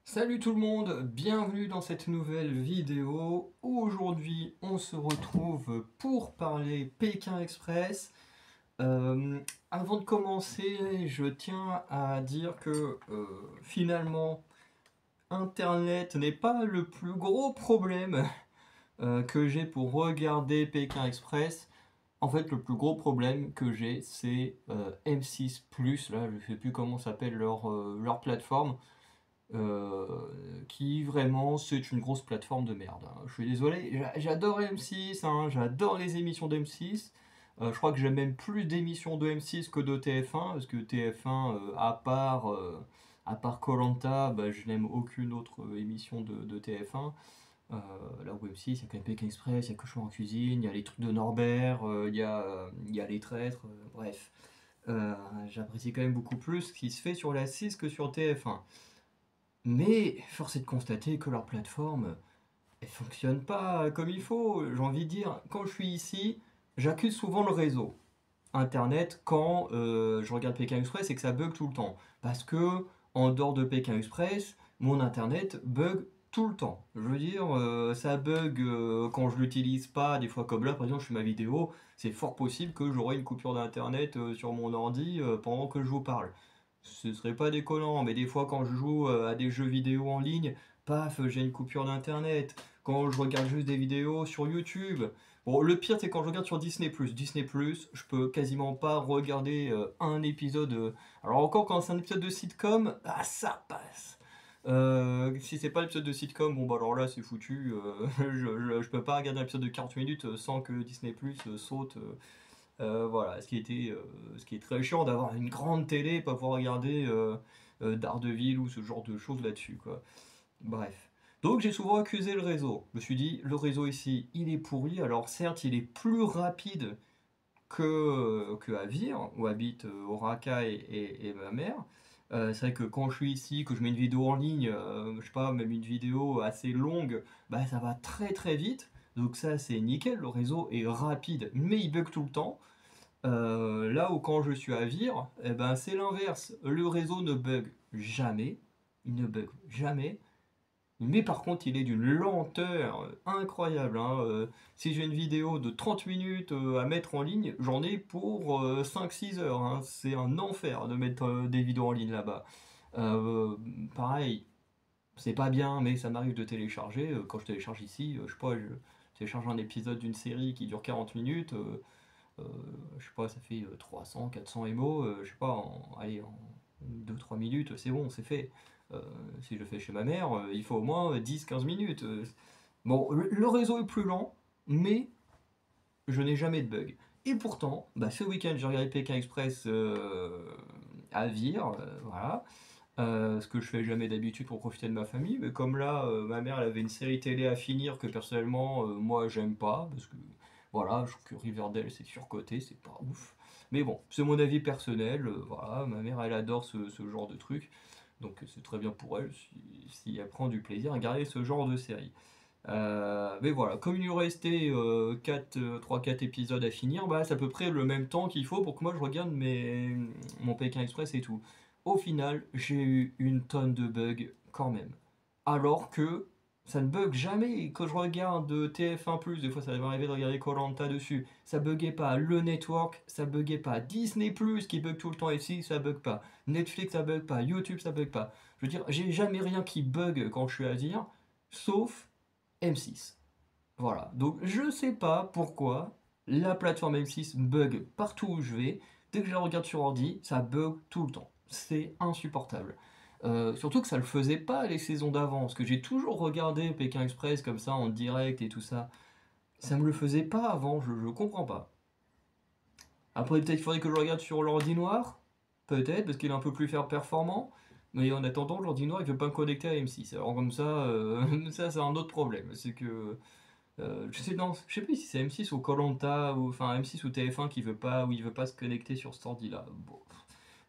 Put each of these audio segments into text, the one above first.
Salut tout le monde, bienvenue dans cette nouvelle vidéo. Aujourd'hui, on se retrouve pour parler Pékin Express. Euh, Avant de commencer, je tiens à dire que finalement, Internet n'est pas le plus gros problème que j'ai pour regarder Pékin Express. En fait, le plus gros problème que j'ai, c'est M6 Plus. Là, je ne sais plus comment s'appelle leur plateforme. Qui vraiment c'est une grosse plateforme de merde, hein. Je suis désolé, j'adore M6, hein, j'adore les émissions d'M6. Je crois que j'aime même plus d'émissions de M6 que de TF1, parce que TF1, à part koh, bah, je n'aime aucune autre émission de TF1. Là où M6, il y a quand même Pékin Express, il y a Cauchemar en cuisine, il y a les trucs de Norbert, il y a les traîtres, bref. J'apprécie quand même beaucoup plus ce qui se fait sur la 6 que sur TF1. Mais force est de constater que leur plateforme, elle fonctionne pas comme il faut. J'ai envie de dire, quand je suis ici, j'accuse souvent le réseau Internet quand je regarde Pékin Express et que ça bug tout le temps. Parce que en dehors de Pékin Express, mon Internet bug tout le temps. Je veux dire, ça bug quand je l'utilise pas. Des fois, comme là, par exemple, je fais ma vidéo, c'est fort possible que j'aurai une coupure d'Internet sur mon ordi pendant que je vous parle. Ce serait pas déconnant, mais des fois quand je joue à des jeux vidéo en ligne, paf, j'ai une coupure d'internet. Quand je regarde juste des vidéos sur YouTube. Bon, le pire c'est quand je regarde sur Disney+. Disney+, je peux quasiment pas regarder un épisode. Alors encore quand c'est un épisode de sitcom, ah ça passe. Si c'est pas l'épisode de sitcom, bon bah alors là c'est foutu. Je peux pas regarder un épisode de 40 minutes sans que Disney+, saute. Voilà, ce qui est très chiant d'avoir une grande télé et pas pouvoir regarder Daredevil ou ce genre de choses là-dessus, quoi. Bref. Donc j'ai souvent accusé le réseau. Je me suis dit, le réseau ici, il est pourri. Alors certes, il est plus rapide que à Vire, où habite Oraka et ma mère. C'est vrai que quand je suis ici, que je mets une vidéo en ligne, je sais pas, même une vidéo assez longue, bah ça va très très vite. Donc ça c'est nickel, le réseau est rapide, mais il bug tout le temps. Là où quand je suis à Vire, eh ben, c'est l'inverse. Le réseau ne bug jamais. Il ne bug jamais. Mais par contre, il est d'une lenteur incroyable, hein. Si j'ai une vidéo de 30 minutes à mettre en ligne, j'en ai pour 5-6 heures, hein. C'est un enfer de mettre des vidéos en ligne là-bas. Euh, Pareil, c'est pas bien, mais ça m'arrive de télécharger. Quand je télécharge ici, je sais pas, je télécharge un épisode d'une série qui dure 40 minutes. Euh, je sais pas, ça fait 300, 400 MO, je sais pas, allez, en 2-3 minutes, c'est bon, c'est fait. Euh, si je le fais chez ma mère, il faut au moins 10-15 minutes. Bon, le réseau est plus lent, mais je n'ai jamais de bug. Et pourtant, bah, ce week-end, j'ai regardé Pékin Express à Vire, voilà. Ce que je fais jamais d'habitude pour profiter de ma famille, mais comme là, ma mère elle avait une série télé à finir que personnellement, moi j'aime pas, parce que voilà, je trouve que Riverdale c'est surcoté, c'est pas ouf. Mais bon, c'est mon avis personnel, voilà, ma mère elle adore ce genre de truc, donc c'est très bien pour elle si elle prend du plaisir à regarder ce genre de série. Mais voilà, comme il lui restait 3-4 épisodes à finir, bah, c'est à peu près le même temps qu'il faut pour que moi je regarde mon Pékin Express et tout. Au final, j'ai eu une tonne de bugs quand même. Alors que ça ne bug jamais. Quand je regarde TF1+, des fois ça m'est arrivé de regarder koh dessus, ça buguait pas. Le network, ça buguait pas. Disney+, qui bug tout le temps ici, ça bug pas. Netflix, ça bug pas. YouTube, ça bug pas. Je veux dire, j'ai jamais rien qui bug quand je suis à dire, sauf M6. Voilà. Donc je sais pas pourquoi la plateforme M6 bug partout où je vais. Dès que je la regarde sur ordi, ça bug tout le temps. C'est insupportable. Surtout que ça le faisait pas les saisons d'avant. Parce que j'ai toujours regardé Pékin Express comme ça en direct et tout ça. Ça me le faisait pas avant, je comprends pas. Après peut-être qu'il faudrait que je regarde sur l'ordi noir. Peut-être, parce qu'il est un peu plus performant. Mais en attendant, l'ordi noir il veut pas me connecter à M6. Alors comme ça, ça c'est un autre problème. C'est que je sais, non, je sais plus si c'est M6 ou koh ou enfin M6 ou TF1 qui veut pas, ou il veut pas se connecter sur cet ordi-là. Bon.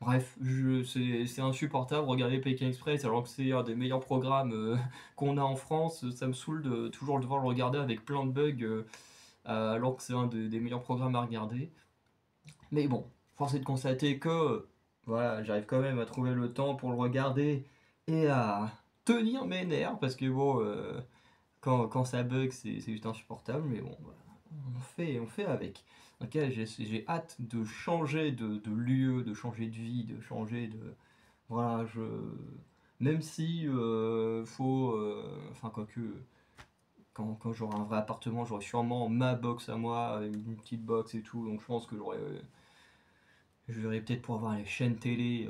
Bref, c'est insupportable. Regarder Pékin Express alors que c'est un des meilleurs programmes qu'on a en France. Ça me saoule de toujours devoir le regarder avec plein de bugs alors que c'est un des meilleurs programmes à regarder. Mais bon, force est de constater que voilà, j'arrive quand même à trouver le temps pour le regarder et à tenir mes nerfs, parce que bon, quand ça bug, c'est juste insupportable, mais bon, voilà, on fait avec. Ok, j'ai hâte de changer de lieu, de changer de vie, de changer de... Voilà, même si faut... Enfin, quoique, quand j'aurai un vrai appartement, j'aurai sûrement ma box à moi, une petite box et tout, donc je pense que je verrai peut-être pour avoir les chaînes télé,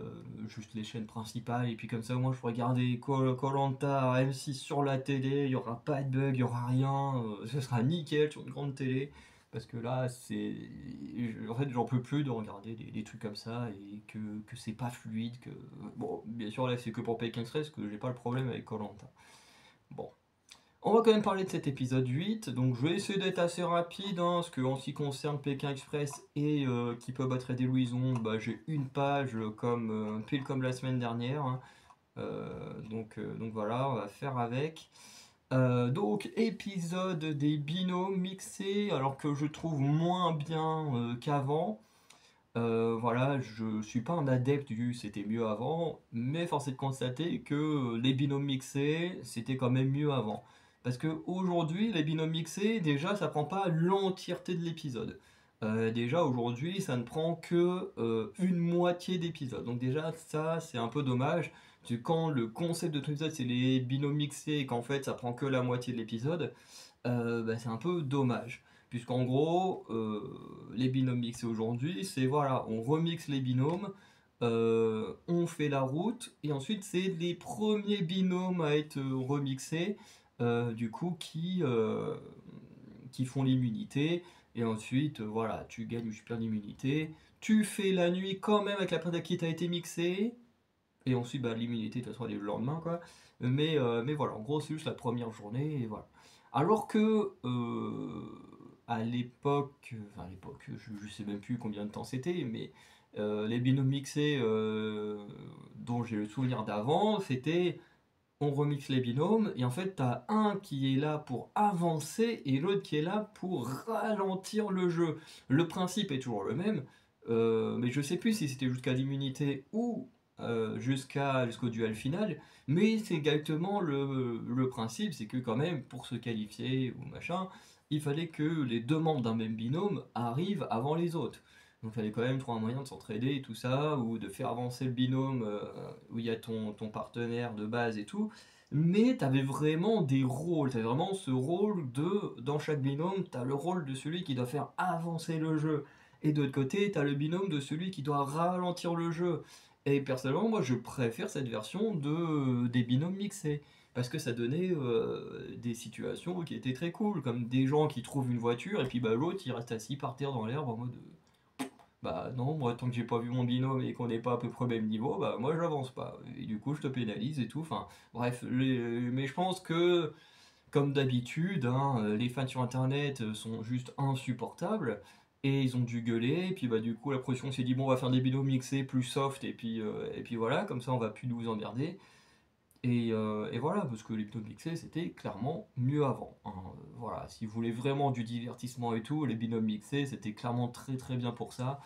juste les chaînes principales, et puis comme ça au moins je pourrais regarder koh M6 sur la télé, il n'y aura pas de bug, il n'y aura rien, ce sera nickel sur une grande télé, parce que là en fait j'en peux plus de regarder des trucs comme ça, et que c'est pas fluide, que... Bon, bien sûr là c'est que pour Pékin Express que j'ai pas le problème avec koh. Bon. On va quand même parler de cet épisode 8, donc je vais essayer d'être assez rapide, hein, parce qu'en ce qui concerne Pékin Express et qui peut battre des Louison, bah, j'ai une page pile comme la semaine dernière, hein. Donc voilà, on va faire avec. Donc épisode des binômes mixés, alors que je trouve moins bien qu'avant. Voilà, je suis pas un adepte du c'était mieux avant, mais force est de constater que les binômes mixés, c'était quand même mieux avant. Parce que aujourd'hui, les binômes mixés, déjà, ça prend pas l'entièreté de l'épisode. Déjà, aujourd'hui, ça ne prend que une moitié d'épisode. Donc déjà, ça, c'est un peu dommage. Parce que quand le concept de tout l'épisode, c'est les binômes mixés, et qu'en fait, ça prend que la moitié de l'épisode, bah, c'est un peu dommage. Puisqu'en gros, les binômes mixés aujourd'hui, c'est voilà, on remixe les binômes, on fait la route, et ensuite c'est les premiers binômes à être remixés, du coup, qui font l'immunité, et ensuite, voilà, tu gagnes ou tu perds l'immunité, tu fais la nuit quand même avec la personne qui t'a été mixée, et ensuite, bah, l'immunité, de toute façon, elle est le lendemain, quoi. Mais voilà, en gros, c'est juste la première journée, et voilà. Alors que, à l'époque, enfin, à l'époque, je sais même plus combien de temps c'était, mais les binômes mixés dont j'ai le souvenir d'avant, c'était on remixe les binômes, et en fait, t'as un qui est là pour avancer et l'autre qui est là pour ralentir le jeu. Le principe est toujours le même, mais je sais plus si c'était jusqu'à l'immunité ou jusqu'au duel final, mais c'est exactement le principe, c'est que quand même, pour se qualifier ou machin, il fallait que les deux membres d'un même binôme arrivent avant les autres. Donc il fallait quand même trouver un moyen de s'entraider et tout ça, ou de faire avancer le binôme où il y a ton partenaire de base et tout. Mais tu avais vraiment des rôles, tu avais vraiment ce rôle dans chaque binôme, tu as le rôle de celui qui doit faire avancer le jeu. Et de l'autre côté, tu as le binôme de celui qui doit ralentir le jeu. Et personnellement, moi je préfère cette version des binômes mixés. Parce que ça donnait des situations qui étaient très cool, comme des gens qui trouvent une voiture et puis bah, l'autre il reste assis par terre dans l'herbe en mode bah non, moi tant que j'ai pas vu mon binôme et qu'on n'est pas à peu près au même niveau, bah moi j'avance pas. Et du coup je te pénalise et tout. Enfin bref, mais je pense que comme d'habitude, hein, les fans sur internet sont juste insupportables. Et ils ont dû gueuler, et puis bah du coup la production s'est dit bon on va faire des binômes mixés plus soft et puis voilà, comme ça on va plus nous emmerder. Et voilà, parce que les binômes mixés c'était clairement mieux avant, hein. Voilà, si vous voulez vraiment du divertissement et tout, les binômes mixés c'était clairement très très bien pour ça.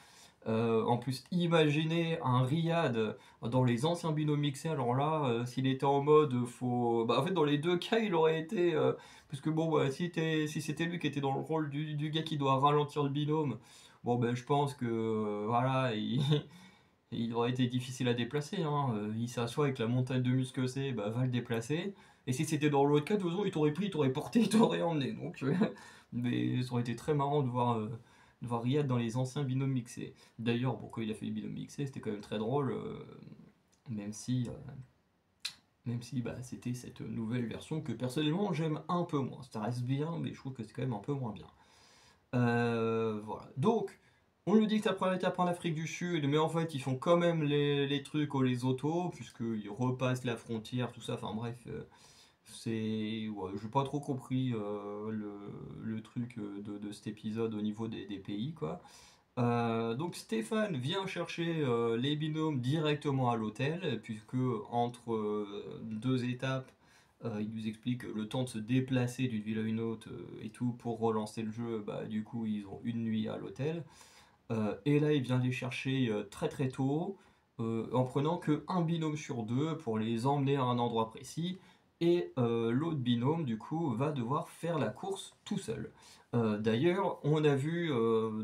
En plus, imaginez un Riyad dans les anciens binômes mixés. Alors là, s'il était en mode faut. Bah, en fait, dans les deux cas, il aurait été. Parce que bon, bah, si c'était lui qui était dans le rôle du gars qui doit ralentir le binôme, bon, ben je pense que. Voilà, il aurait été difficile à déplacer, hein. Il s'assoit avec la montagne de muscles que c'est, bah, va le déplacer. Et si c'était dans l'autre cas, de toute façon, il t'aurait pris, il t'aurait porté, il t'aurait emmené. Donc, mais ça aurait été très marrant de voir Riyad dans les anciens binômes mixés. D'ailleurs, pourquoi il a fait les binômes mixés, c'était quand même très drôle, même si, euh, même si bah, c'était cette nouvelle version que personnellement j'aime un peu moins. Ça reste bien, mais je trouve que c'est quand même un peu moins bien. Voilà. Donc, on nous dit que c'est la première étape en Afrique du Sud, mais en fait, ils font quand même les trucs aux les autos, puisqu'ils repassent la frontière, tout ça. Enfin bref, c'est. Ouais, j'ai pas trop compris le truc de cet épisode au niveau des pays, quoi. Donc Stéphane vient chercher les binômes directement à l'hôtel, puisque entre deux étapes, il nous explique le temps de se déplacer d'une ville à une autre et tout pour relancer le jeu, bah, du coup ils ont une nuit à l'hôtel. Et là il vient les chercher très très tôt. en prenant que un binôme sur deux pour les emmener à un endroit précis, et l'autre binôme, du coup, va devoir faire la course tout seul. D'ailleurs, on a vu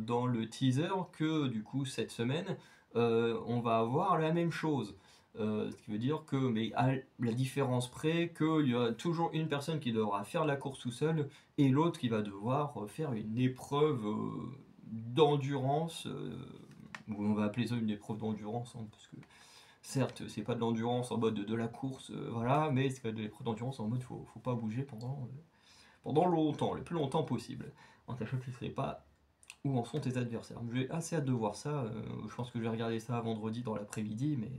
dans le teaser que, du coup, cette semaine, on va avoir la même chose. Ce qui veut dire que, mais à la différence près, qu'il y a toujours une personne qui devra faire la course tout seul et l'autre qui va devoir faire une épreuve d'endurance, on va appeler ça une épreuve d'endurance, hein, parce que certes, c'est pas de l'endurance en mode de la course, voilà, mais c'est de l'épreuve d'endurance en mode faut pas bouger pendant longtemps, le plus longtemps possible, en sachant que tu ne sais pas où en sont tes adversaires. J'ai assez hâte de voir ça, je pense que je vais regarder ça vendredi dans l'après-midi, mais...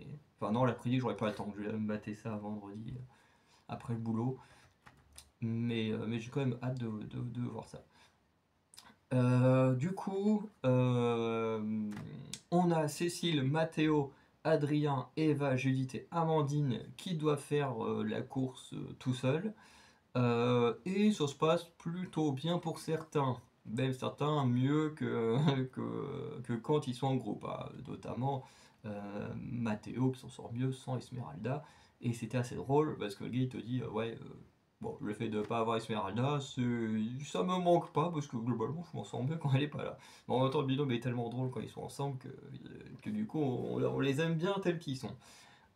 Enfin non, l'après-midi, j'aurais pas le temps, je vais me mater ça vendredi, après le boulot, mais j'ai quand même hâte de voir ça. Du coup, on a Cécile, Mathéo, Adrien, Eva, Judith et Amandine qui doivent faire la course tout seuls. Et ça se passe plutôt bien pour certains. Même certains mieux que quand ils sont en groupe, hein. Notamment Mathéo qui s'en sort mieux sans Esmeralda. Et c'était assez drôle parce que le gars il te dit ouais, bon, le fait de pas avoir Esmeralda, ça me manque pas parce que globalement je m'en sors mieux quand elle est pas là. Mais en même temps, le binôme est tellement drôle quand ils sont ensemble que du coup on les aime bien tels qu'ils sont.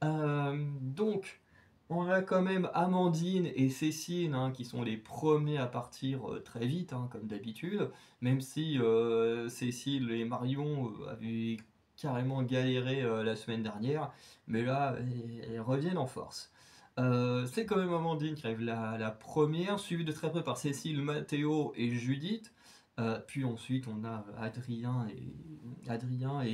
Donc, on a quand même Amandine et Cécile hein, qui sont les premiers à partir très vite, hein, comme d'habitude, même si Cécile et Marion avaient carrément galéré la semaine dernière, mais là, elles reviennent en force. C'est quand même Amandine qui arrive la première, suivie de très près par Cécile, Mathéo et Judith. Puis ensuite, on a Adrien et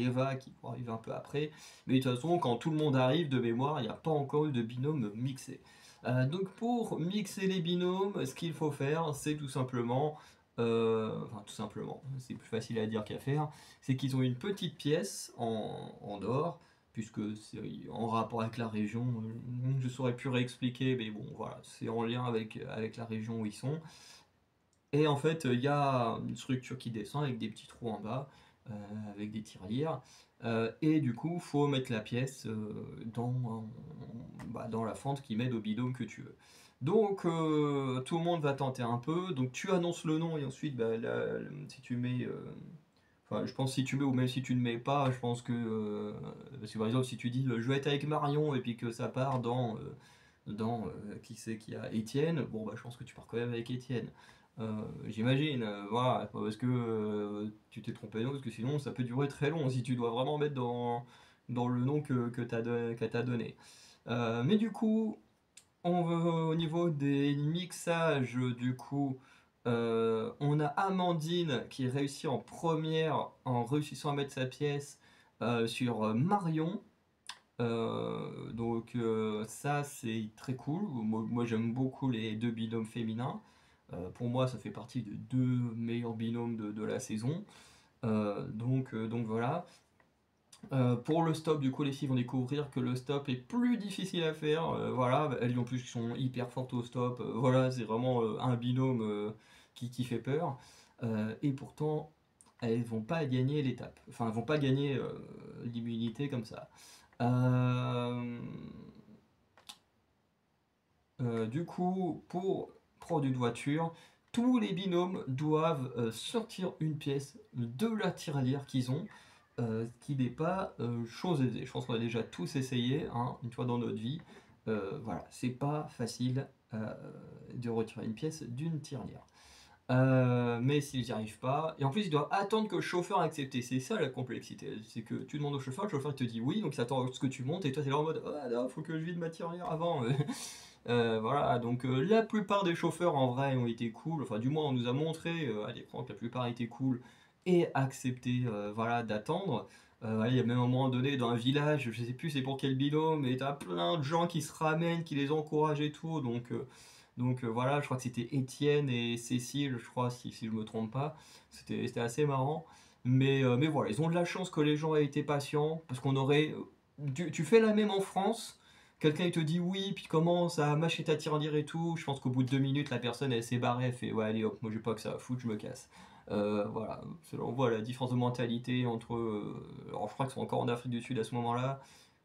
Eva qui vont arriver un peu après. Mais de toute façon, quand tout le monde arrive de mémoire, il n'y a pas encore eu de binôme mixé. Donc pour mixer les binômes, ce qu'il faut faire, c'est tout simplement, enfin tout simplement, c'est plus facile à dire qu'à faire, c'est qu'ils ont une petite pièce en or, puisque c'est en rapport avec la région, je saurais plus réexpliquer, mais bon voilà, c'est en lien avec la région où ils sont. Et en fait, il y a une structure qui descend avec des petits trous en bas, euh, avec des tirelires. Et du coup, faut mettre la pièce dans la fente qui mène au binôme que tu veux. Donc, tout le monde va tenter un peu. Donc, tu annonces le nom et ensuite, bah, si tu mets. Enfin, je pense si tu mets ou même si tu ne mets pas, je pense que. Parce que par exemple, si tu dis je vais être avec Marion et puis que ça part dans qui c'est qui a Étienne, bon, bah, je pense que tu pars quand même avec Étienne. J'imagine, voilà, pas parce que tu t'es trompé de nom, parce que sinon ça peut durer très long si tu dois vraiment mettre dans le nom qu'elle t'a donné. Mais du coup, on va au niveau des mixages, du coup, on a Amandine qui réussit en première en réussissant à mettre sa pièce sur Marion. Donc ça c'est très cool. Moi, j'aime beaucoup les deux binômes féminins. Pour moi ça fait partie des deux meilleurs binômes de la saison. Donc voilà. Pour le stop, du coup, les filles vont découvrir que le stop est plus difficile à faire. Voilà, elles en plus qui sont hyper fortes au stop. Voilà, c'est vraiment un binôme qui fait peur. Et pourtant, elles vont pas gagner l'étape. Enfin, elles vont pas gagner l'immunité comme ça. Euh, du coup, pour prendre une voiture, tous les binômes doivent sortir une pièce de la tirelire qu'ils ont, ce qui n'est pas chose aisée. Je pense qu'on a déjà tous essayé, hein, une fois dans notre vie. Voilà, c'est pas facile de retirer une pièce d'une tirelire. Mais s'ils n'y arrivent pas, et en plus ils doivent attendre que le chauffeur accepte. C'est ça la complexité, c'est que tu demandes au chauffeur, le chauffeur il te dit oui, donc il attend ce que tu montes, et toi t'es là en mode ah non, faut que je vide ma tirelire avant. Voilà, donc la plupart des chauffeurs en vrai ont été cool, enfin du moins on nous a montré à l'écran que la plupart étaient cool et accepté voilà, d'attendre. Ouais, il y a même un moment donné dans un village, je sais plus c'est pour quel binôme, mais t'as plein de gens qui se ramènent, qui les encouragent et tout, donc voilà, je crois que c'était Étienne et Cécile, je crois, si je me trompe pas. C'était assez marrant. Mais voilà, ils ont de la chance que les gens aient été patients, parce qu'on aurait... Tu fais la même en France, quelqu'un il te dit oui, puis commence à mâcher ta tirelire et tout, je pense qu'au bout de 2 minutes, la personne elle s'est barrée, elle fait ouais allez hop, moi j'ai pas que ça à foutre, je me casse. Voilà, on voit la différence de mentalité entre... alors je crois qu'ils sont encore en Afrique du Sud à ce moment-là,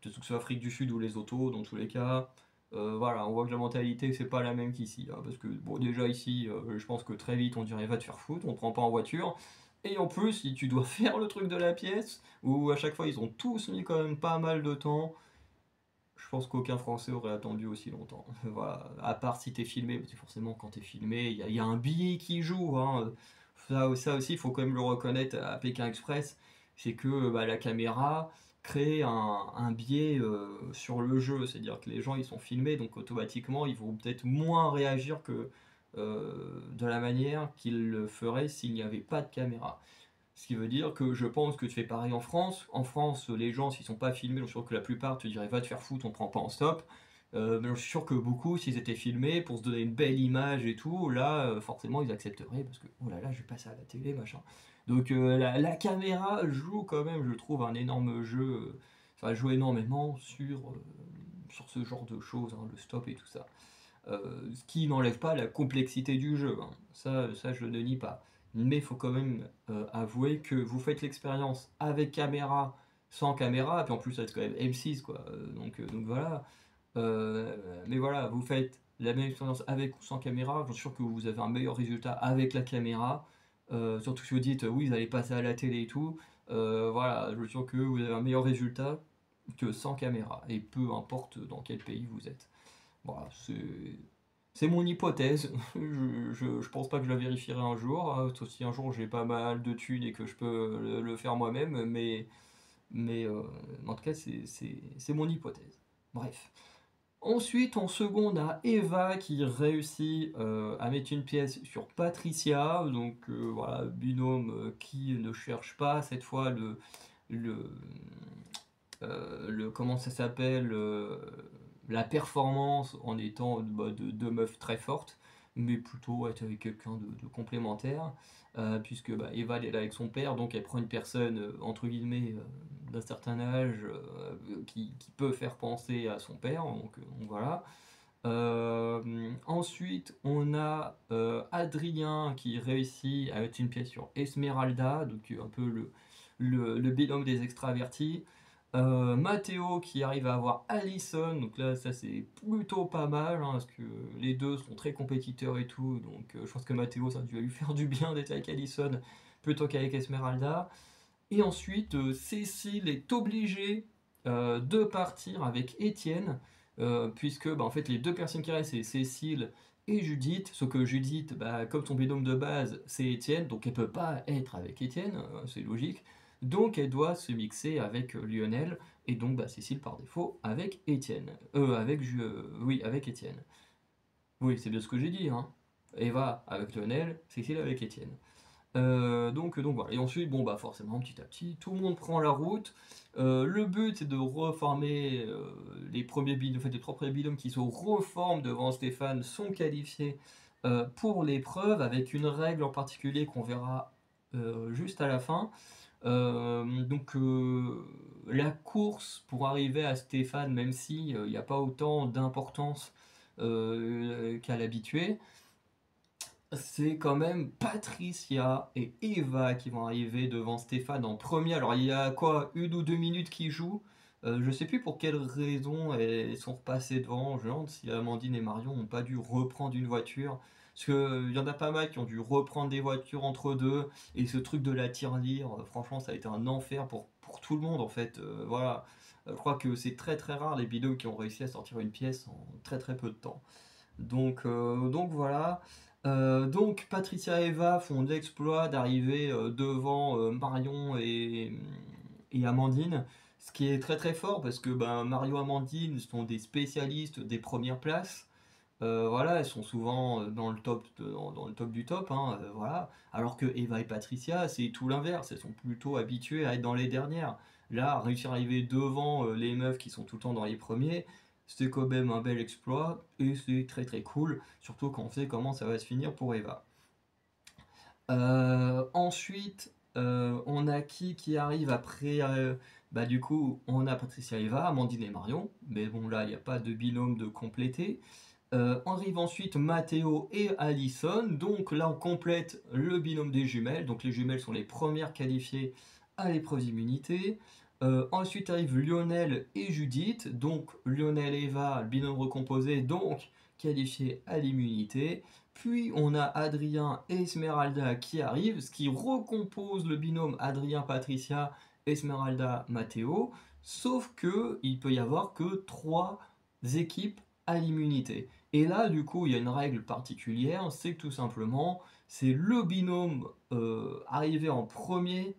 que ce soit Afrique du Sud ou les autos, dans tous les cas. Voilà, on voit que la mentalité c'est pas la même qu'ici, hein, parce que bon déjà ici, je pense que très vite on dirait va te faire foutre, on te prend pas en voiture, et en plus si tu dois faire le truc de la pièce, où à chaque fois ils ont tous mis quand même pas mal de temps, je pense qu'aucun Français aurait attendu aussi longtemps. Voilà, à part si t'es filmé, parce que forcément quand t'es filmé, il y a un billet qui joue, hein. Ça aussi, il faut quand même le reconnaître à Pékin Express, c'est que bah, la caméra crée un biais sur le jeu, c'est-à-dire que les gens ils sont filmés, donc automatiquement ils vont peut-être moins réagir que de la manière qu'ils le feraient s'il n'y avait pas de caméra. Ce qui veut dire que je pense que tu fais pareil en France. En France, les gens, s'ils sont pas filmés, je suis sûr que la plupart te diraient va te faire foutre, on te prend pas en stop. Mais je suis sûr que beaucoup, s'ils étaient filmés pour se donner une belle image et tout, là, forcément, ils accepteraient parce que oh là là, je vais passer à la télé, machin. Donc la caméra joue quand même, je trouve, un énorme jeu. Ça joue énormément sur ce genre de choses, hein, le stop et tout ça. Ce qui n'enlève pas la complexité du jeu, hein. Ça, je ne nie pas. Mais il faut quand même avouer que vous faites l'expérience avec caméra, sans caméra, et puis en plus, c'est quand même M6, quoi. Donc voilà. Mais voilà, vous faites la même expérience avec ou sans caméra. Je suis sûr que vous avez un meilleur résultat avec la caméra. Surtout si vous dites oui, vous allez passer à la télé et tout. Voilà, je suis sûr que vous avez un meilleur résultat que sans caméra. Et peu importe dans quel pays vous êtes. Voilà, c'est mon hypothèse. Je pense pas que je la vérifierai un jour, hein, sauf si un jour j'ai pas mal de thunes et que je peux le faire moi-même, mais en tout cas, c'est mon hypothèse. Bref. Ensuite, en seconde, on a Eva qui réussit à mettre une pièce sur Patricia. Donc voilà, binôme qui ne cherche pas cette fois le, comment ça s'appelle, la performance en étant bah, de deux meufs très fortes, mais plutôt être avec quelqu'un de complémentaire, puisque bah, Eva elle est là avec son père, donc elle prend une personne entre guillemets d'un certain âge qui peut faire penser à son père, donc voilà. Ensuite, on a Adrien qui réussit à mettre une pièce sur Esmeralda, donc un peu le binôme des extravertis. Matteo qui arrive à avoir Allison, donc là ça c'est plutôt pas mal, hein, parce que les deux sont très compétiteurs et tout, donc je pense que Matteo ça a dû lui faire du bien d'être avec Allison plutôt qu'avec Esmeralda. Et ensuite Cécile est obligée de partir avec Étienne, puisque bah, en fait les deux personnes qui restent c'est Cécile et Judith, sauf que Judith, bah, comme son binôme de base c'est Étienne, donc elle peut pas être avec Étienne, c'est logique. Donc elle doit se mixer avec Lionel, et donc bah, Cécile par défaut avec Étienne. Oui, avec Étienne. Oui, c'est bien ce que j'ai dit, hein. Eva avec Lionel, Cécile avec Étienne. Donc voilà. Et ensuite, bon bah forcément, petit à petit, tout le monde prend la route. Le but c'est de reformer les premiers binômes, en fait les trois premiers binômes qui se reforment devant Stéphane sont qualifiés pour l'épreuve, avec une règle en particulier qu'on verra juste à la fin. La course pour arriver à Stéphane, même si il n'y a pas autant d'importance qu'à l'habitué, c'est quand même Patricia et Eva qui vont arriver devant Stéphane en premier. Alors il y a quoi, 1 ou 2 minutes qui jouent. Je sais plus pour quelle raison elles sont repassées devant. Je me demande si Amandine et Marion n'ont pas dû reprendre une voiture. Parce qu'il y en a pas mal qui ont dû reprendre des voitures entre deux. Et ce truc de la tirelire, franchement, ça a été un enfer pour tout le monde en fait. Voilà. Je crois que c'est très très rare les binômes qui ont réussi à sortir une pièce en très très peu de temps. Donc voilà. Donc Patricia et Eva font l'exploit d'arriver devant Marion et Amandine, ce qui est très très fort parce que ben, Mario et Amandine sont des spécialistes des premières places. Voilà, elles sont souvent dans le top, dans le top du top, hein, voilà. Alors que Eva et Patricia, c'est tout l'inverse, elles sont plutôt habituées à être dans les dernières. Là, réussir à arriver devant les meufs qui sont tout le temps dans les premiers, c'est quand même un bel exploit et c'est très très cool, surtout quand on sait comment ça va se finir pour Eva. Ensuite, on a qui arrive après bah du coup, on a Patricia et Eva, Amandine et Marion, mais bon là, il n'y a pas de binôme de compléter. Arrive ensuite Matteo et Allison, donc là on complète le binôme des jumelles, donc les jumelles sont les premières qualifiées à l'épreuve d'immunité. Ensuite arrive Lionel et Judith, donc Lionel et Eva, le binôme recomposé, donc qualifié à l'immunité. Puis on a Adrien et Esmeralda qui arrivent, ce qui recompose le binôme Adrien-Patricia, Esmeralda-Matteo, sauf que il peut y avoir que 3 équipes à l'immunité. Et là, du coup, il y a une règle particulière, c'est que tout simplement, c'est le binôme arrivé en premier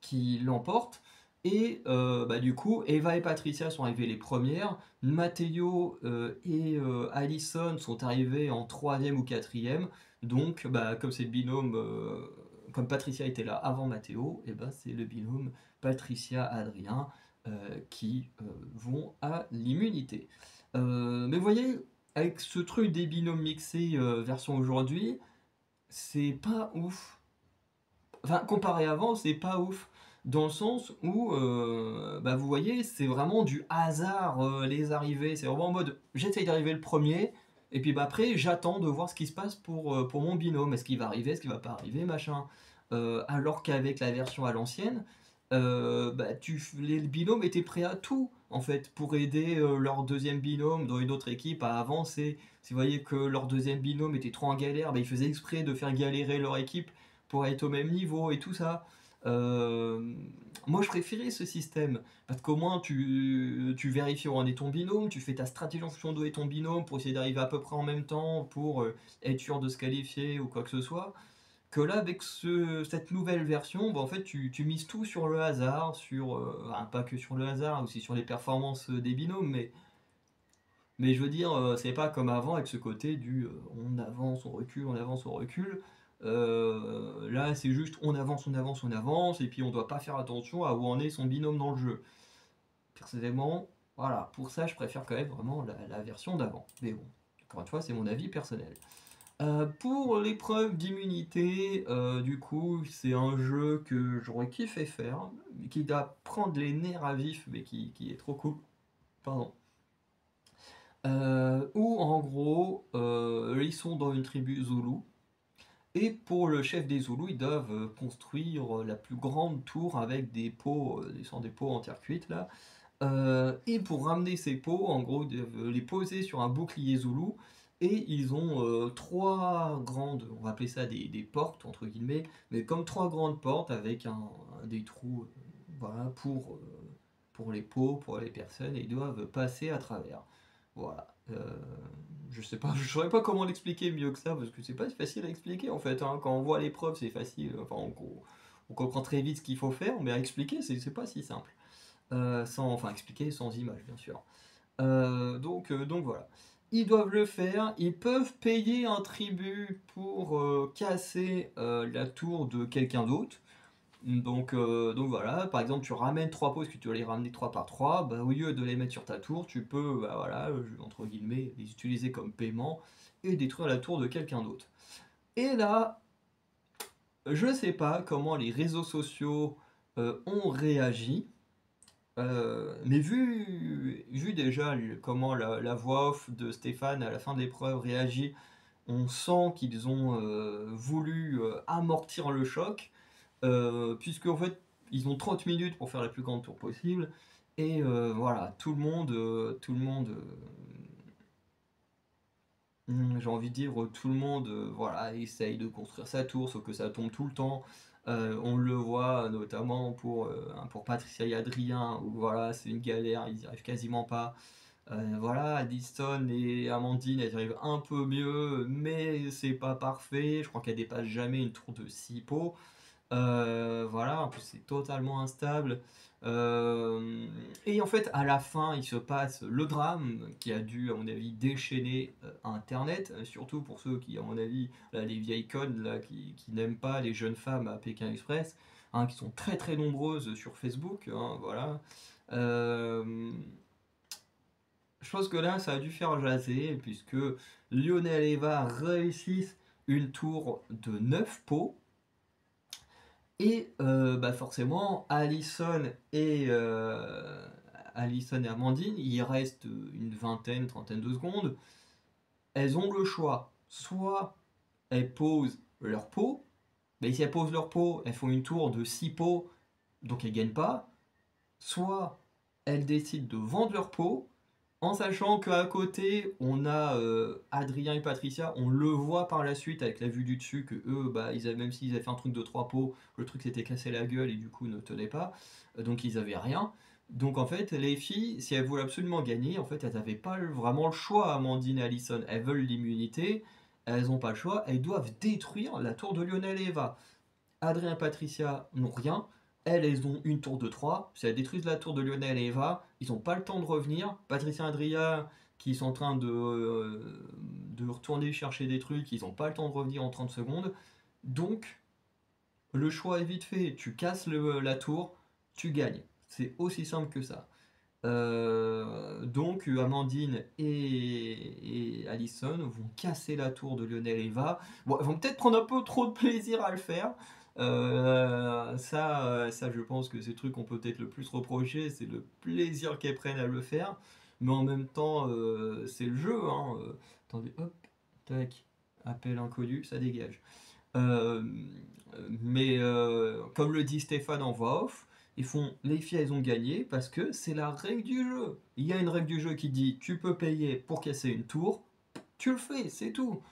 qui l'emporte. Et bah, du coup, Eva et Patricia sont arrivées les premières, Matteo et Allison sont arrivés en troisième ou quatrième. Donc, bah, comme c'est le binôme, comme Patricia était là avant Matteo, et bah, c'est le binôme Patricia-Adrien qui vont à l'immunité. Mais vous voyez, avec ce truc des binômes mixés version aujourd'hui, c'est pas ouf. Enfin, comparé avant, c'est pas ouf. Dans le sens où, bah, vous voyez, c'est vraiment du hasard les arrivées. C'est vraiment en mode, j'essaye d'arriver le premier, et puis bah, après, j'attends de voir ce qui se passe pour mon binôme. Est-ce qu'il va arriver, est-ce qu'il va pas arriver, machin. Alors qu'avec la version à l'ancienne, bah, les binômes étaient prêts à tout, en fait, pour aider leur deuxième binôme dans une autre équipe à avancer. Si vous voyez que leur deuxième binôme était trop en galère, bah, ils faisaient exprès de faire galérer leur équipe pour être au même niveau et tout ça. Euh, Moi, je préférais ce système parce qu'au moins tu vérifies où en est ton binôme, tu fais ta stratégie en fonction d'où est ton binôme pour essayer d'arriver à peu près en même temps pour être sûr de se qualifier ou quoi que ce soit. Que là, avec cette nouvelle version, bah, en fait, tu mises tout sur le hasard, enfin, pas que sur le hasard, aussi sur les performances des binômes, mais je veux dire, c'est pas comme avant avec ce côté du on avance, on recule, on avance, on recule. Là, c'est juste on avance, on avance, on avance, et puis on doit pas faire attention à où en est son binôme dans le jeu. Personnellement, voilà, pour ça, je préfère quand même vraiment la version d'avant. Mais bon, encore une fois, c'est mon avis personnel. Pour l'épreuve d'immunité, du coup, c'est un jeu que j'aurais kiffé faire, qui doit prendre les nerfs à vif, mais qui est trop cool. Pardon. Où en gros, ils sont dans une tribu Zoulou. Et pour le chef des Zoulous, ils doivent construire la plus grande tour avec des pots, des pots en terre cuite là. Et pour ramener ces pots, en gros, ils doivent les poser sur un bouclier Zoulou. Et ils ont 3 grandes, on va appeler ça des portes, entre guillemets, mais comme 3 grandes portes avec des trous voilà, pour les pots, pour les personnes, et ils doivent passer à travers. Voilà. Je sais pas, je saurais pas comment l'expliquer mieux que ça, parce que c'est pas facile à expliquer en fait, hein. Quand on voit l'épreuve, c'est facile, enfin on comprend très vite ce qu'il faut faire, mais à expliquer, c'est pas si simple. Enfin expliquer sans image, bien sûr. Donc voilà. Ils doivent le faire, ils peuvent payer un tribut pour casser la tour de quelqu'un d'autre. Donc voilà, par exemple, tu ramènes 3 pots, parce que tu dois les ramener 3 par 3, bah, au lieu de les mettre sur ta tour, tu peux, bah, voilà, entre guillemets, les utiliser comme paiement et détruire la tour de quelqu'un d'autre. Et là, je sais pas comment les réseaux sociaux ont réagi, mais vu déjà comment la voix off de Stéphane à la fin de l'épreuve réagit, on sent qu'ils ont voulu amortir le choc. Puisque en fait, ils ont 30 minutes pour faire la plus grande tour possible. Et voilà, j'ai envie de dire, tout le monde voilà, essaye de construire sa tour, sauf que ça tombe tout le temps. On le voit notamment pour Patricia et Adrien, où voilà, c'est une galère, ils n'y arrivent quasiment pas. Voilà, Addison et Amandine, elles y arrivent un peu mieux, mais c'est pas parfait. Je crois qu'elles dépassent jamais une tour de 6 pots. Voilà, en plus c'est totalement instable. Et en fait, à la fin, il se passe le drame qui a dû, à mon avis, déchaîner Internet, surtout pour ceux qui, à mon avis, là, les vieilles connes là, qui n'aiment pas les jeunes femmes à Pékin Express, hein, qui sont très très nombreuses sur Facebook, hein, voilà. Euh, je pense que là, ça a dû faire jaser, puisque Lionel et Eva réussissent une tour de 9 pots. Et bah forcément, Alison et Amandine, il reste une vingtaine, trentaine de secondes. Elles ont le choix. Soit elles posent leur pot, mais si elles posent leur pot, elles font une tour de 6 pots, donc elles gagnent pas. soit elles décident de vendre leur peau, en sachant qu'à côté, on a Adrien et Patricia, on le voit par la suite avec la vue du dessus, que eux, bah, même s'ils avaient fait un truc de 3 pots, le truc s'était cassé la gueule et du coup ne tenait pas, donc ils avaient rien. Donc en fait, les filles, si elles voulaient absolument gagner, en fait, elles n'avaient pas vraiment le choix, Amandine et Allison. Elles veulent l'immunité, elles n'ont pas le choix, elles doivent détruire la tour de Lionel et Eva. Adrien et Patricia n'ont rien. Elles ont une tour de 3. Si elles détruisent la tour de Lionel et Eva, ils n'ont pas le temps de revenir. Patricia et Adrien, qui sont en train de retourner chercher des trucs, ils n'ont pas le temps de revenir en 30 secondes. Donc, le choix est vite fait. Tu casses la tour, tu gagnes. C'est aussi simple que ça. Donc Amandine et Allison vont casser la tour de Lionel et Eva. Bon, elles vont peut-être prendre un peu trop de plaisir à le faire. Ça, je pense que c'est le truc qu'on peut peut-être le plus reprocher, c'est le plaisir qu'elles prennent à le faire. Mais en même temps, c'est le jeu. Hein. Attendez, hop, tac, appel inconnu, ça dégage. Euh, mais comme le dit Stéphane en voix off, les filles elles ont gagné parce que c'est la règle du jeu. Il y a une règle du jeu qui dit tu peux payer pour casser une tour, tu le fais, c'est tout.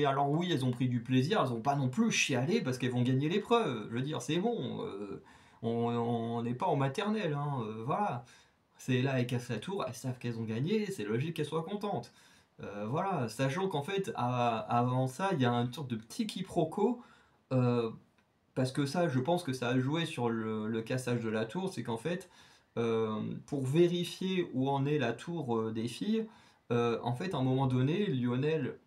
Alors oui, elles ont pris du plaisir, elles ont pas non plus chialé parce qu'elles vont gagner l'épreuve. Je veux dire, c'est bon, on n'est pas en maternelle, hein, voilà. C'est là, elles cassent la tour, elles savent qu'elles ont gagné, c'est logique qu'elles soient contentes. Voilà, sachant qu'en fait, avant ça, il y a une sorte de petit quiproquo, euh, parce que ça, je pense que ça a joué sur le cassage de la tour, c'est qu'en fait, pour vérifier où en est la tour des filles, en fait, à un moment donné, Lionel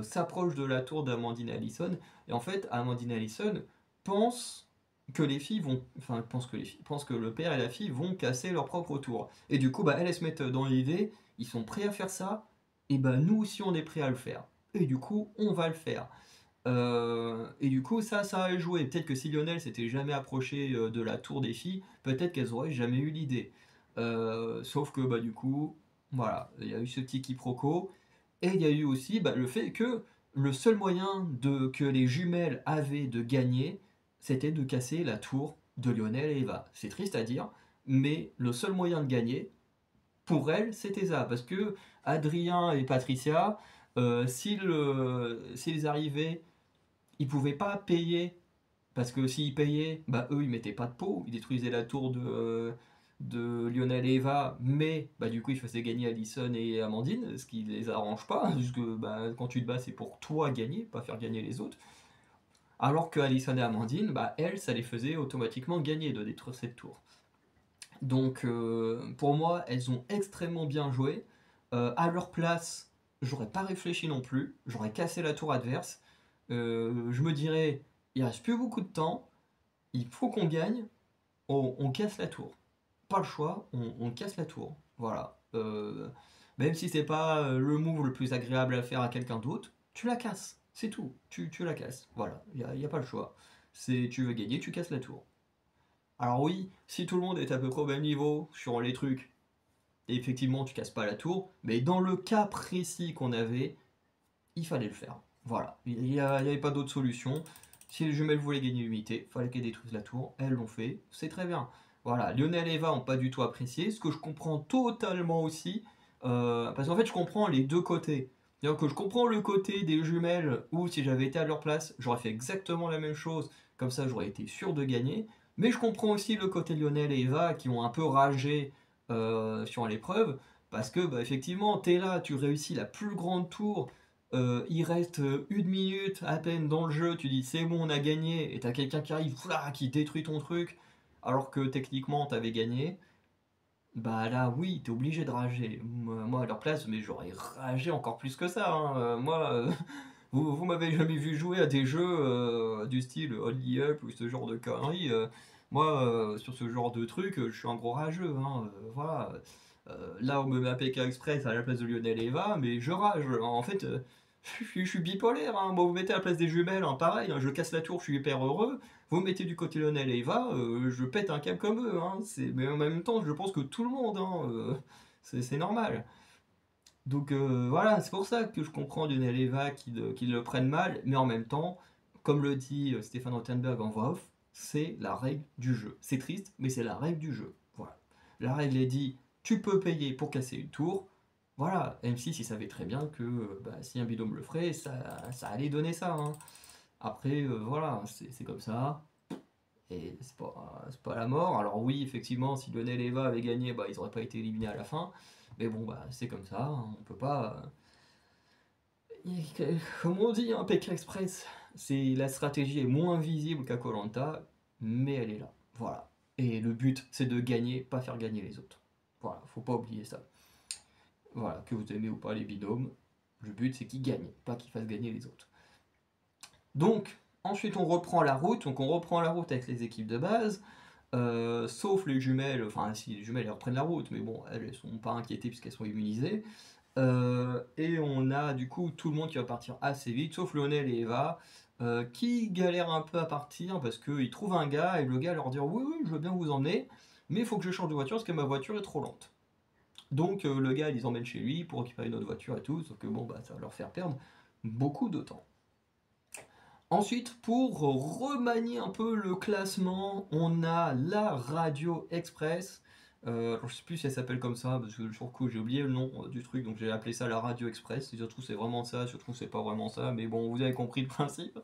s'approche de la tour d'Amandine Allison, et en fait, Amandine Allison pense que les filles vont, enfin, pense que le père et la fille vont casser leur propre tour. Et du coup, bah, elles se mettent dans l'idée, ils sont prêts à faire ça, et bah, nous aussi, on est prêts à le faire. Et du coup, on va le faire. Et du coup, ça a joué. Peut-être que si Lionel s'était jamais approché de la tour des filles, peut-être qu'elles auraient jamais eu l'idée. Sauf que, bah, du coup, voilà, il y a eu ce petit quiproquo. Et il y a eu aussi bah, le fait que le seul moyen que les jumelles avaient de gagner, c'était de casser la tour de Lionel et Eva. C'est triste à dire, mais le seul moyen de gagner, pour elles, c'était ça. Parce que Adrien et Patricia, s'ils arrivaient, ils pouvaient pas payer. Parce que s'ils payaient, bah eux ils mettaient pas de pot, ils détruisaient la tour de Lionel et Eva, mais bah du coup ils faisaient gagner Allison et Amandine, ce qui les arrange pas, puisque bah, quand tu te bats c'est pour toi gagner, pas faire gagner les autres. Alors que Allison et Amandine, bah elles, ça les faisait automatiquement gagner de détruire cette tour. Donc pour moi, elles ont extrêmement bien joué. À leur place, j'aurais pas réfléchi non plus, j'aurais cassé la tour adverse. Je me dirais, il reste plus beaucoup de temps, il faut qu'on gagne, on casse la tour. Pas le choix, on casse la tour. Voilà. Même si c'est pas le move le plus agréable à faire à quelqu'un d'autre, tu la casses. C'est tout. Tu la casses. Voilà. Y a pas le choix. Tu veux gagner, tu casses la tour. Alors oui, si tout le monde est à peu près au même niveau sur les trucs, et effectivement tu casses pas la tour, mais dans le cas précis qu'on avait, il fallait le faire. Voilà, il n'y avait pas d'autre solution. Si les jumelles voulaient gagner l'unité, il fallait qu'elles détruisent la tour, elles l'ont fait, c'est très bien. Voilà, Lionel et Eva n'ont pas du tout apprécié, ce que je comprends totalement aussi, parce qu'en fait je comprends les deux côtés. C'est-à-dire que je comprends le côté des jumelles où si j'avais été à leur place, j'aurais fait exactement la même chose, comme ça j'aurais été sûr de gagner. Mais je comprends aussi le côté de Lionel et Eva qui ont un peu ragé sur l'épreuve, parce que bah, effectivement, t'es là, tu réussis la plus grande tour, il reste 1 minute à peine dans le jeu, tu dis c'est bon, on a gagné, et t'as quelqu'un qui arrive, qui détruit ton truc, alors que techniquement t'avais gagné, bah là oui, t'es obligé de rager. Moi à leur place, mais j'aurais ragé encore plus que ça. Hein. Moi, vous m'avez jamais vu jouer à des jeux du style Only Up ou ce genre de conneries. Moi, sur ce genre de truc, je suis un gros rageux. Hein, voilà. Là, on me met à PK Express à la place de Lionel et Eva, mais je rage. En fait, je suis bipolaire. Hein. Moi, vous mettez à la place des jumelles, hein, pareil. Hein, je casse la tour, je suis hyper heureux. Vous me mettez du côté Lionel et Eva, je pète un câble comme eux. Hein. Mais en même temps, je pense que tout le monde, hein, c'est normal. Donc voilà, c'est pour ça que je comprends Lionel et Eva qui le prennent mal, mais en même temps, comme le dit Stéphane Rothenberg en voix off, c'est la règle du jeu. C'est triste, mais c'est la règle du jeu. la règle est dit, tu peux payer pour casser une tour. Voilà, M6 il savait très bien que bah, si un binôme le ferait, ça allait donner ça, hein. Après, voilà, c'est comme ça. Et c'est pas la mort. Alors oui, effectivement, si Lionel et Eva avaient gagné, bah, ils n'auraient pas été éliminés à la fin. Mais bon, bah, c'est comme ça, hein. On peut pas... Comme on dit, hein, Pékin Express, la stratégie est moins visible qu'à koh, mais elle est là. Voilà. Et le but, c'est de gagner, pas faire gagner les autres. Voilà, faut pas oublier ça. Voilà, que vous aimez ou pas les binômes, le but c'est qu'ils gagnent, pas qu'ils fassent gagner les autres. Donc, ensuite on reprend la route, avec les équipes de base, sauf les jumelles, enfin si les jumelles elles reprennent la route, mais bon, elles sont pas inquiétées puisqu'elles sont immunisées. Et on a du coup tout le monde qui va partir assez vite, sauf Lionel et Eva, qui galèrent un peu à partir parce qu'ils trouvent un gars et le gars leur dit oui, oui, je veux bien vous emmener, mais il faut que je change de voiture parce que ma voiture est trop lente. Donc le gars, il les emmène chez lui pour récupérer une autre voiture et tout, sauf que bon, bah, ça va leur faire perdre beaucoup de temps. Ensuite, pour remanier un peu le classement, on a la Radio Express. Alors, je sais plus si elle s'appelle comme ça, parce que sur le coup j'ai oublié le nom du truc, donc j'ai appelé ça la Radio Express. Si je trouve c'est vraiment ça, si je trouve c'est pas vraiment ça, mais bon, vous avez compris le principe.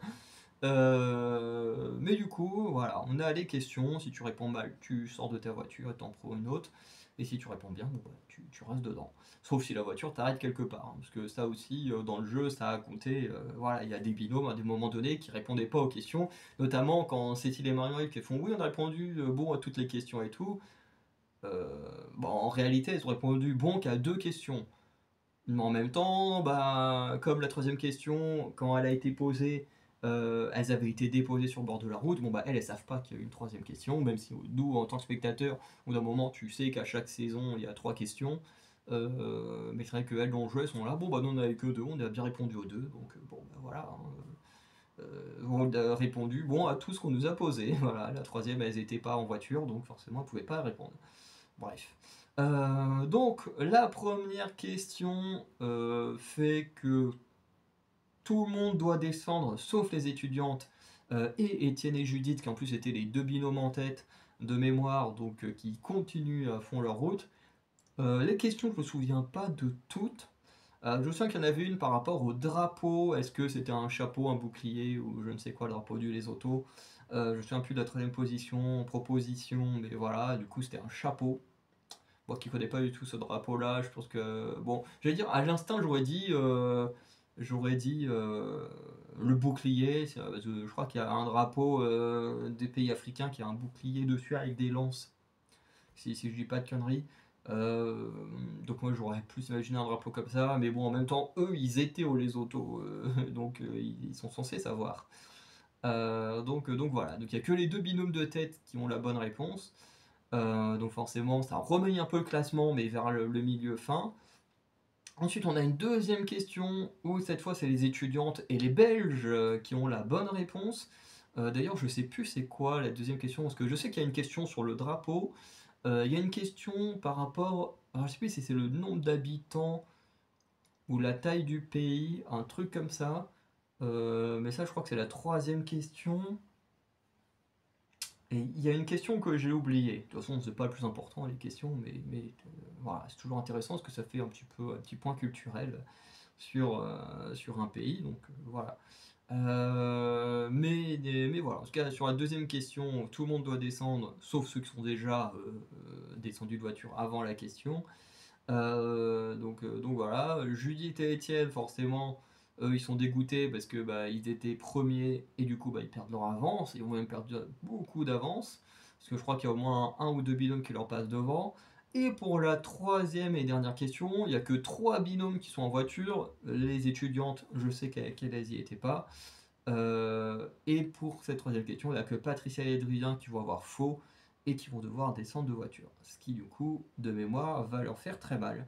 Mais du coup, voilà, on a les questions. Si tu réponds mal, tu sors de ta voiture et t'en prends une autre. Et si tu réponds bien, bon, bah, tu restes dedans. Sauf si la voiture t'arrête quelque part, hein, parce que ça aussi, dans le jeu, ça a compté. Voilà, il y a des binômes à des moments donnés qui répondaient pas aux questions, notamment quand Cécile et Marion qui font oui, on a répondu bon à toutes les questions et tout. Bon, en réalité, elles ont répondu bon qu'à 2 questions. Mais en même temps, bah, comme la troisième question, quand elle a été posée, elles avaient été déposées sur le bord de la route, bon bah elles savent pas qu'il y a eu une troisième question, même si nous, en tant que spectateurs, au bout d'un moment, tu sais qu'à chaque saison, il y a 3 questions. Mais c'est vrai qu'elles, dans le jeu, elles sont là, bon bah nous on avait que 2, on a bien répondu aux 2, donc bon bah voilà, hein. On a répondu bon à tout ce qu'on nous a posé. Voilà, la troisième, elles n'étaient pas en voiture, donc forcément, elles ne pouvaient pas répondre. Bref. Donc, la première question fait que tout le monde doit descendre, sauf les étudiantes et Étienne et Judith, qui en plus étaient les 2 binômes en tête de mémoire, donc qui continuent à fond leur route. Les questions, je ne me souviens pas de toutes. Je sais qu'il y en avait une par rapport au drapeau. Est-ce que c'était un chapeau, un bouclier ou je ne sais quoi, le drapeau du Lesotho. Je ne me souviens plus de la troisième proposition, mais voilà, du coup c'était un chapeau. Moi qui connais pas du tout ce drapeau-là, je pense que. Bon, j'allais dire, à l'instinct, j'aurais dit le bouclier. Parce que je crois qu'il y a un drapeau des pays africains qui a un bouclier dessus avec des lances, si je dis pas de conneries. Euh, donc moi j'aurais plus imaginé un drapeau comme ça, mais bon en même temps eux ils étaient au Lesotho, donc ils sont censés savoir. Donc voilà, donc il n'y a que les 2 binômes de tête qui ont la bonne réponse. Donc forcément, ça remanie un peu le classement, mais vers le milieu fin. Ensuite, on a une deuxième question où cette fois, c'est les étudiantes et les Belges qui ont la bonne réponse. D'ailleurs, je sais plus c'est quoi la deuxième question, parce que je sais qu'il y a une question sur le drapeau. Il y a une question par rapport. Alors, je sais plus si c'est le nombre d'habitants ou la taille du pays, un truc comme ça. Mais ça, je crois que c'est la troisième question. Et il y a une question que j'ai oubliée. De toute façon, c'est pas le plus important, les questions, mais voilà, c'est toujours intéressant parce que ça fait un petit point culturel sur un pays. Donc voilà. Mais voilà, en tout cas, sur la deuxième question, tout le monde doit descendre, sauf ceux qui sont déjà descendus de voiture avant la question. Donc voilà, Judith et Étienne, forcément, eux, ils sont dégoûtés parce que bah, ils étaient premiers et du coup bah, ils perdent leur avance, ils vont même perdre beaucoup d'avance, parce que je crois qu'il y a au moins un ou 2 binômes qui leur passent devant. Et pour la troisième et dernière question, il n'y a que 3 binômes qui sont en voiture, les étudiantes, je sais qu'elles n'y étaient pas. Et pour cette troisième question, il n'y a que Patricia et Adrien qui vont avoir faux et qui vont devoir descendre de voiture. Ce qui, du coup, de mémoire, va leur faire très mal.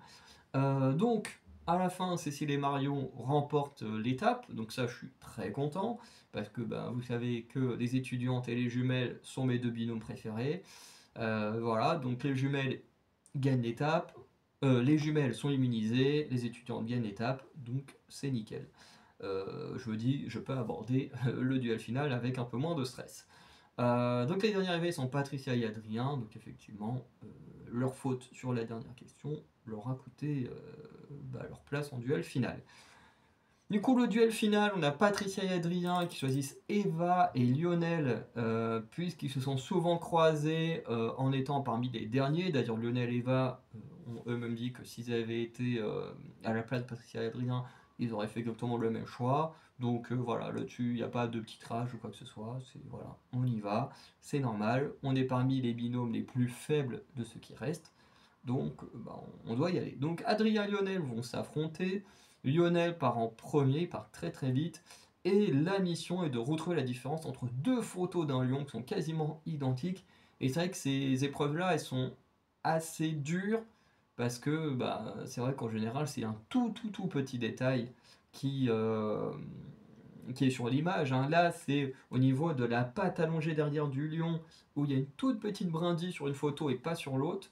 Donc, à la fin, Cécile et Marion remportent l'étape. Donc ça, je suis très content. Parce que ben, vous savez que les étudiantes et les jumelles sont mes 2 binômes préférés. Voilà, donc les jumelles gagnent l'étape. Les jumelles sont immunisées. Les étudiantes gagnent l'étape. Donc c'est nickel. Je me dis, je peux aborder le duel final avec un peu moins de stress. Donc les derniers arrivés sont Patricia et Adrien, donc effectivement, leur faute sur la dernière question leur a coûté leur place en duel final. Du coup, le duel final, on a Patricia et Adrien qui choisissent Eva et Lionel, puisqu'ils se sont souvent croisés en étant parmi les derniers. D'ailleurs, Lionel et Eva ont eux-mêmes dit que s'ils avaient été à la place de Patricia et Adrien, ils auraient fait exactement le même choix. Donc voilà, là-dessus, il n'y a pas de petit rage ou quoi que ce soit. Voilà, on y va, c'est normal. On est parmi les binômes les plus faibles de ceux qui restent. Donc on doit y aller. Donc Adrien et Lionel vont s'affronter. Lionel part en premier, il part très très vite. Et la mission est de retrouver la différence entre deux photos d'un lion qui sont quasiment identiques. Et c'est vrai que ces épreuves-là, elles sont assez dures parce que c'est vrai qu'en général, c'est un tout petit détail qui, euh, qui est sur l'image, hein. Là, c'est au niveau de la patte allongée derrière du lion où il y a une toute petite brindille sur une photo et pas sur l'autre.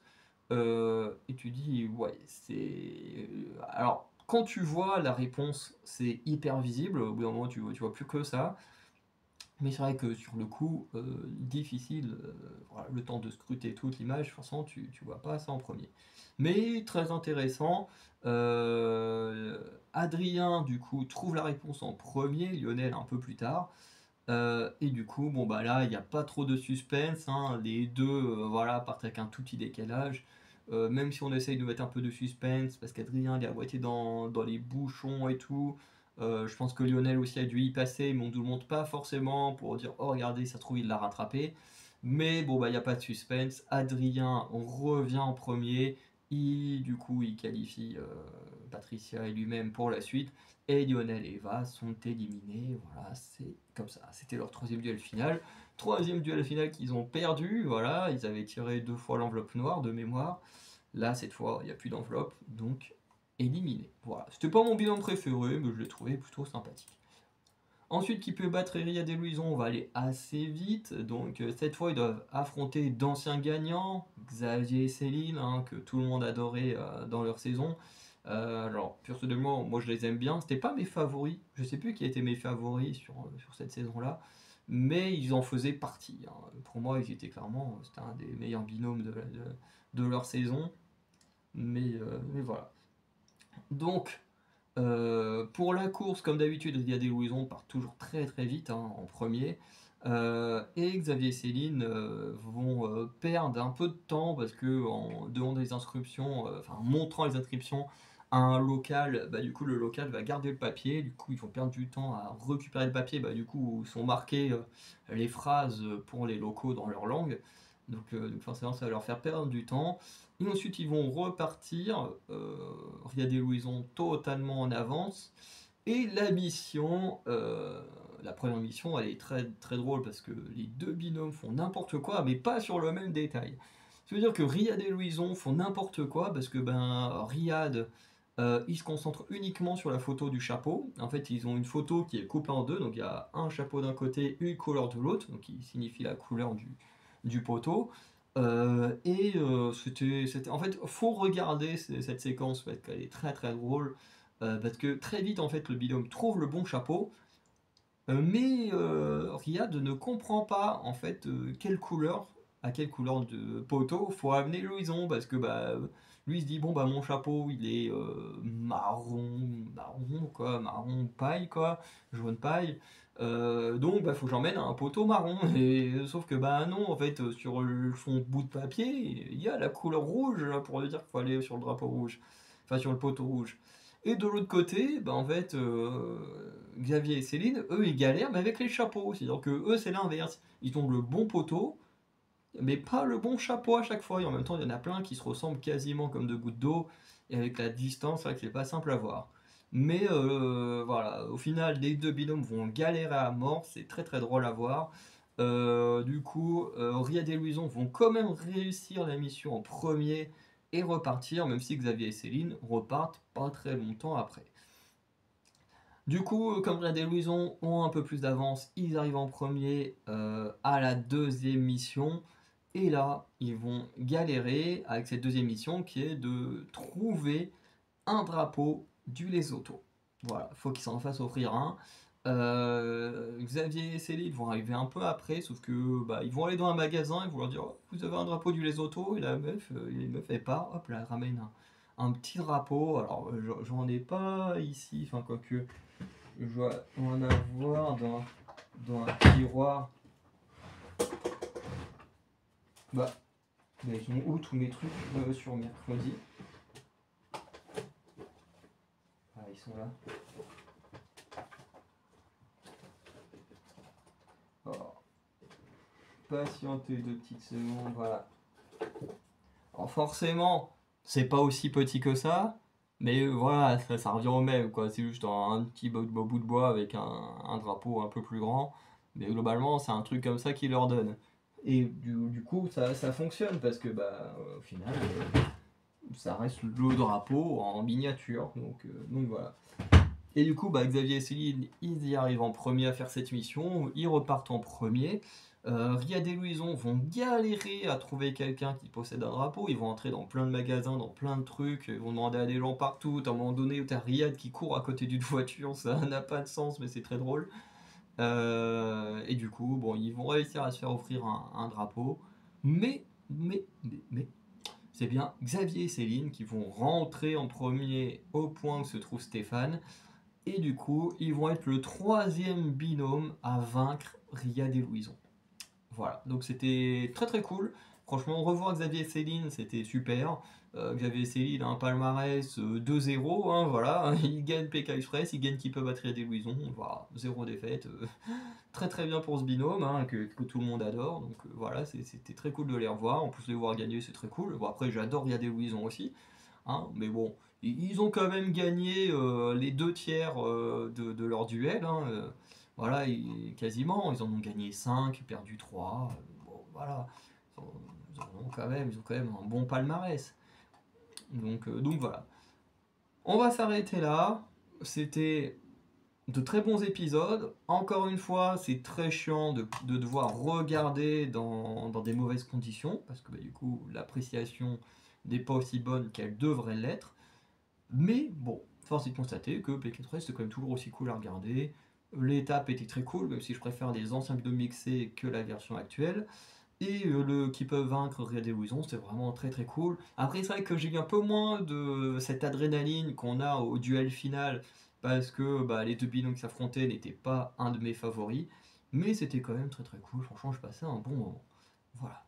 Et tu dis, ouais, c'est. Alors, quand tu vois la réponse, c'est hyper visible. Au bout d'un moment, tu vois plus que ça. Mais c'est vrai que sur le coup, difficile, voilà, le temps de scruter toute l'image, forcément, tu vois pas ça en premier. Mais très intéressant. Euh, Adrien, du coup, trouve la réponse en premier, Lionel un peu plus tard. Et du coup, bon bah là, il n'y a pas trop de suspense, hein. Les deux, voilà, partent avec un tout petit décalage. Même si on essaye de mettre un peu de suspense, parce qu'Adrien il est à moitié dans les bouchons et tout. Je pense que Lionel aussi a dû y passer, mais on ne nous le montre pas forcément pour dire oh regardez, ça se trouve il l'a rattrapé. Mais bon bah il n'y a pas de suspense. Adrien revient en premier. Du coup, il qualifie Patricia et lui-même pour la suite. Et Lionel et Eva sont éliminés. Voilà, c'est comme ça. C'était leur troisième duel final. Troisième duel final qu'ils ont perdu. Voilà, ils avaient tiré 2 fois l'enveloppe noire de mémoire. Là, cette fois, il n'y a plus d'enveloppe. Donc, éliminé. Voilà. C'était pas mon bilan préféré, mais je l'ai trouvé plutôt sympathique. Ensuite, qui peut battre Riyad et Louison, on va aller assez vite. Donc, cette fois, ils doivent affronter d'anciens gagnants, Xavier et Céline, hein, que tout le monde adorait dans leur saison. Alors, personnellement, moi je les aime bien. C'était pas mes favoris. Je sais plus qui étaient mes favoris sur cette saison-là. Mais ils en faisaient partie, hein. Pour moi, ils étaient clairement. C'était un des meilleurs binômes de leur saison. Mais voilà. Donc, pour la course, comme d'habitude, Riyad et Louison partent toujours très très vite, hein, en premier. Et Xavier et Céline vont perdre un peu de temps parce que en demandant les inscriptions, enfin en montrant les inscriptions à un local, du coup le local va garder le papier, du coup ils vont perdre du temps à récupérer le papier, du coup sont marquées les phrases pour les locaux dans leur langue, donc forcément ça va leur faire perdre du temps. Et ensuite, ils vont repartir. Riyad et Louison totalement en avance. Et la mission, la première mission, elle est très, très drôle parce que les deux binômes font n'importe quoi, mais pas sur le même détail. Ça veut dire que Riyad et Louison font n'importe quoi parce que Riyad, il se concentre uniquement sur la photo du chapeau. En fait, ils ont une photo qui est coupée en deux, donc il y a un chapeau d'un côté, une couleur de l'autre, donc qui signifie la couleur du poteau. En fait, faut regarder cette séquence parce qu'elle est très très drôle. Parce que très vite, en fait, le binôme trouve le bon chapeau, mais Riyad ne comprend pas en fait à quelle couleur de poteau faut amener Louison parce que lui il se dit bon mon chapeau il est marron quoi, marron paille quoi, jaune paille. Donc faut que j'emmène un poteau marron et sauf que non en fait sur son bout de papier il y a la couleur rouge là, pour dire qu'il faut aller sur le drapeau rouge, enfin sur le poteau rouge. Et de l'autre côté, en fait, Xavier et Céline, eux, ils galèrent, mais avec les chapeaux. C'est-à-dire que eux, c'est l'inverse. Ils ont le bon poteau, mais pas le bon chapeau à chaque fois. Et en même temps, il y en a plein qui se ressemblent quasiment comme deux gouttes d'eau. Et avec la distance, c'est vrai que c'est pas simple à voir. Mais voilà, au final, les deux binômes vont galérer à mort. C'est très très drôle à voir. Du coup, Riyad et Louison vont quand même réussir la mission en premier et repartir, même si Xavier et Céline repartent pas très longtemps après. Du coup, comme Riyad et Louison ont un peu plus d'avance, ils arrivent en premier à la deuxième mission. Et là, ils vont galérer avec cette deuxième mission qui est de trouver un drapeau du Lesotho. Voilà, faut qu'ils s'en fassent offrir un. Xavier et Céline vont arriver un peu après, sauf que bah, ils vont aller dans un magasin et vont leur dire oh, vous avez un drapeau du Lesotho et la meuf, elle part, hop là, elle ramène un petit drapeau. Alors j'en ai pas ici, enfin quoique je dois en avoir dans un tiroir. Bah, ils sont où tous mes trucs sur mercredi? Ah, ils sont là. Alors, patientez 2 petites secondes, voilà. Alors forcément, c'est pas aussi petit que ça, mais voilà, ça revient au même, quoi. C'est juste un petit bout de bois avec un drapeau un peu plus grand, mais globalement, c'est un truc comme ça qu'ils leur donnent. Et du coup, ça fonctionne parce que, bah, au final, ça reste le drapeau en miniature, donc voilà. Et du coup, bah, Xavier et Céline, ils y arrivent en premier à faire cette mission, ils repartent en premier. Riyad et Louison vont galérer à trouver quelqu'un qui possède un drapeau, ils vont entrer dans plein de magasins, dans plein de trucs, ils vont demander à des gens partout, à un moment donné, t'as Riyad qui court à côté d'une voiture, ça n'a pas de sens, mais c'est très drôle. Et du coup, bon, ils vont réussir à se faire offrir un drapeau, mais, c'est bien Xavier et Céline qui vont rentrer en premier au point où se trouve Stéphane, et du coup, ils vont être le troisième binôme à vaincre Riyad et Louison. Voilà, donc c'était très très cool. Franchement, revoir Xavier et Céline, c'était super. Xavier et Céline, un palmarès 2-0, hein, voilà. Ils gagnent PK Express, ils gagnent qui peut battre Riyad et Louison. Voilà, 0 défaite. Très très bien pour ce binôme, hein, que tout le monde adore. Donc voilà, c'était très cool de les revoir. En plus, les voir gagner, c'est très cool. Bon, après, j'adore Riyad et Louison aussi. Hein, mais bon, ils ont quand même gagné les 2 tiers de leur duel. Hein, voilà, quasiment. Ils en ont gagné 5, perdu 3. Bon, voilà. Ils ont quand même un bon palmarès. Donc voilà. On va s'arrêter là. C'était de très bons épisodes. Encore une fois, c'est très chiant de devoir regarder dans des mauvaises conditions. Parce que bah, du coup, l'appréciation n'est pas aussi bonne qu'elle devrait l'être. Mais bon, force est de constater que PK3 c'est quand même toujours aussi cool à regarder. L'étape était très cool, même si je préfère les anciens bidons mixés que la version actuelle. Et le qui peuvent vaincre Red et Louison, c'était vraiment très très cool. Après, c'est vrai que j'ai eu un peu moins de cette adrénaline qu'on a au duel final, parce que bah, les 2 binômes qui s'affrontaient n'étaient pas un de mes favoris. Mais c'était quand même très très cool, franchement, je passais un bon moment. Voilà.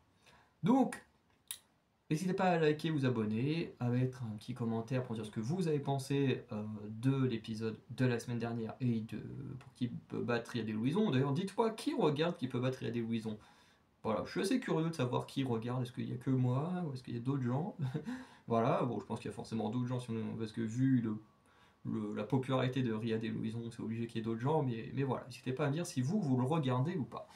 Donc, n'hésitez pas à liker, vous abonner, à mettre un petit commentaire pour dire ce que vous avez pensé de l'épisode de la semaine dernière et pour qui peut battre Riyad et Louison. D'ailleurs, dites-moi qui regarde qui peut battre Riyad et Louison. Voilà, je suis assez curieux de savoir qui regarde. Est-ce qu'il n'y a que moi ou est-ce qu'il y a d'autres gens? Voilà, bon, je pense qu'il y a forcément d'autres gens parce que vu la popularité de Riyad et Louison, c'est obligé qu'il y ait d'autres gens. Mais voilà, n'hésitez pas à me dire si vous le regardez ou pas.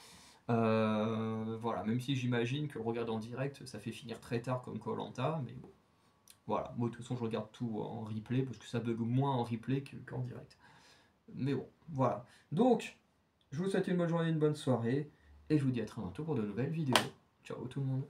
Voilà, même si j'imagine que le regarder en direct, ça fait finir très tard comme koh, mais bon, voilà. Moi, de toute façon, je regarde tout en replay parce que ça bug moins en replay qu'en direct. Mais bon, voilà. Donc, je vous souhaite une bonne journée, une bonne soirée, et je vous dis à très bientôt pour de nouvelles vidéos. Ciao tout le monde.